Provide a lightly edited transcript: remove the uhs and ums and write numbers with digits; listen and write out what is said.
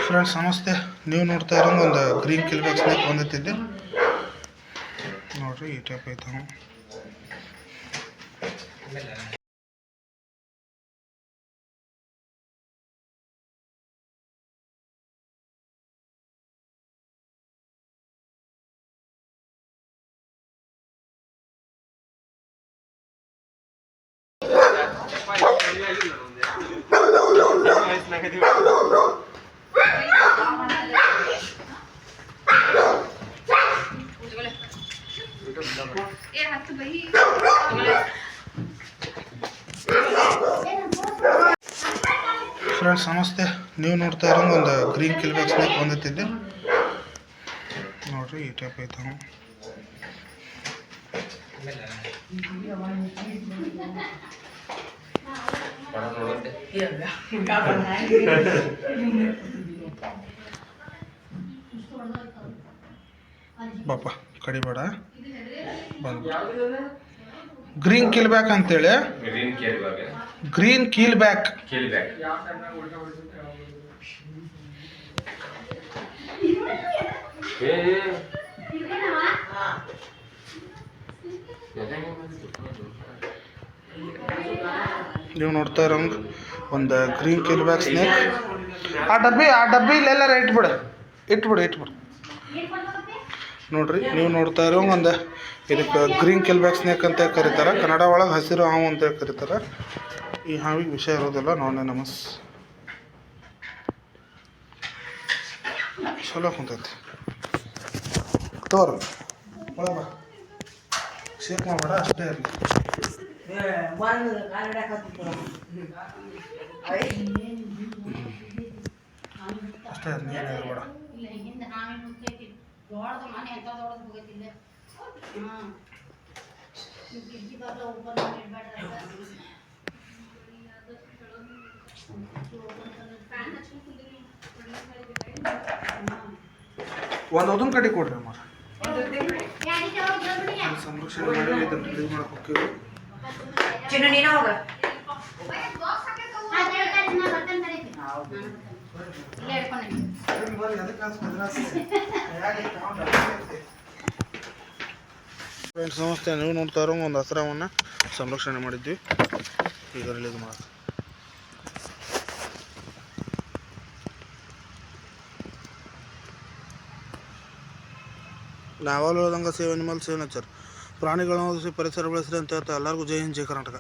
Friends ನಮಸ್ತೆ. ನೀವು ನೋಡ್ತಾ ಇರೋ ಒಂದು ಗ್ರೀನ್ ಕಿಲ್ಬ್ಯಾಕ್ ಸ್ನೇಕ್ ಬಂದೈತಿದ್ದೆ ನೋಡ್ರಿ. ಈ ಟೈಪ್ ಐತೆ. ಫ್ರೆಂಡ್ಸ್ ನಮಸ್ತೆ. ನೀವು ನೋಡ್ತಾ ಇರೋ ಒಂದು ಗ್ರೀನ್ ಕಿಲ್ಬ್ಯಾಕ್ ಸ್ನೇಕ್ ಬಂದೈತಿದ್ದೆ ನೋಡ್ರಿ. ಈ ಟೈಪ್ ಐತೆ. ಬಾಪ ಕಡಿಬೇಡ. ಬಂದು ಗ್ರೀನ್ ಕಿಲ್ಬ್ಯಾಕ್ ಅಂತೇಳಿ. ಗ್ರೀನ್ ಕಿಲ್ಬ್ಯಾಕ್. ನೀವು ನೋಡ್ತಾ ಇರೋಂಗ ಒಂದು ಗ್ರೀನ್ ಕಿಲ್ಬ್ಯಾಕ್ ಸ್ನೇಕ್. ಆ ಡಬ್ಬಿ ಇಲ್ಲೆಲ್ಲಾರ ಇಟ್ಬಿಡು ನೋಡ್ರಿ. ನೀವು ನೋಡ್ತಾ ಇರೋ ಒಂದು ಇದಕ್ಕೆ ಗ್ರೀನ್ ಕಿಲ್ಬ್ಯಾಕ್ ಸ್ನೇಕ್ ಅಂತ ಕರೀತಾರೆ. ಕನ್ನಡ ಒಳಗೆ ಹಸಿರು ಹಾವು ಅಂತ ಕರೀತಾರೆ. ಈ ಹಾವಿಗೆ ವಿಷಯ ಇರೋದಿಲ್ಲ. ನೋಡೋಣ. ಚಲೋ ಕುಂತೈತಿ. ತೋರು ಒಳಗ ಶೇಕ್ ಮಾಡಬೇಡ, ಅಷ್ಟೇ ಇರಲಿ. ಅಷ್ಟೇ ಇರಲಿ, ಏನು ಇರಬೇಡ. ಒಂದು ಅದನ್ನ ಕಡೆ ಕೊಡ್ರಿ ಅಮ್ಮ. ಸಂರಕ್ಷಣೆ ಮಾಡಿ ಇದನ್ನು ರಿಲೀಸ್ ಮಾಡಕ್ಕೆ ಹೋಗ್ತೀವಿ. ಫ್ರೆಂಡ್ಸ್ ನಮಸ್ತೆ. ನೀವು ನೋಡ್ತಾ ಇರೋ ಒಂದು ಹಸಿರವನ್ನು ಸಂರಕ್ಷಣೆ ಮಾಡಿದ್ವಿ. ಈಗ ರಿಲೀಸ್ ಮಾಡೋದು. ನಾವಲ್ಲಿ ಹೇಳ್ದಂಗೆ ಸೇವ್ ಅನಿಮಲ್ ಸೇವ್ ನೇಚರ್. ಪ್ರಾಣಿಗಳನ್ನ ಓದಿಸಿ ಪರಿಸರ ಬೆಳೆಸ್ರಿ ಅಂತ ಹೇಳ್ತಾ ಎಲ್ಲರಿಗೂ ಜೈ ಹಿಂದ್, ಜೈ ಕರ್ನಾಟಕ.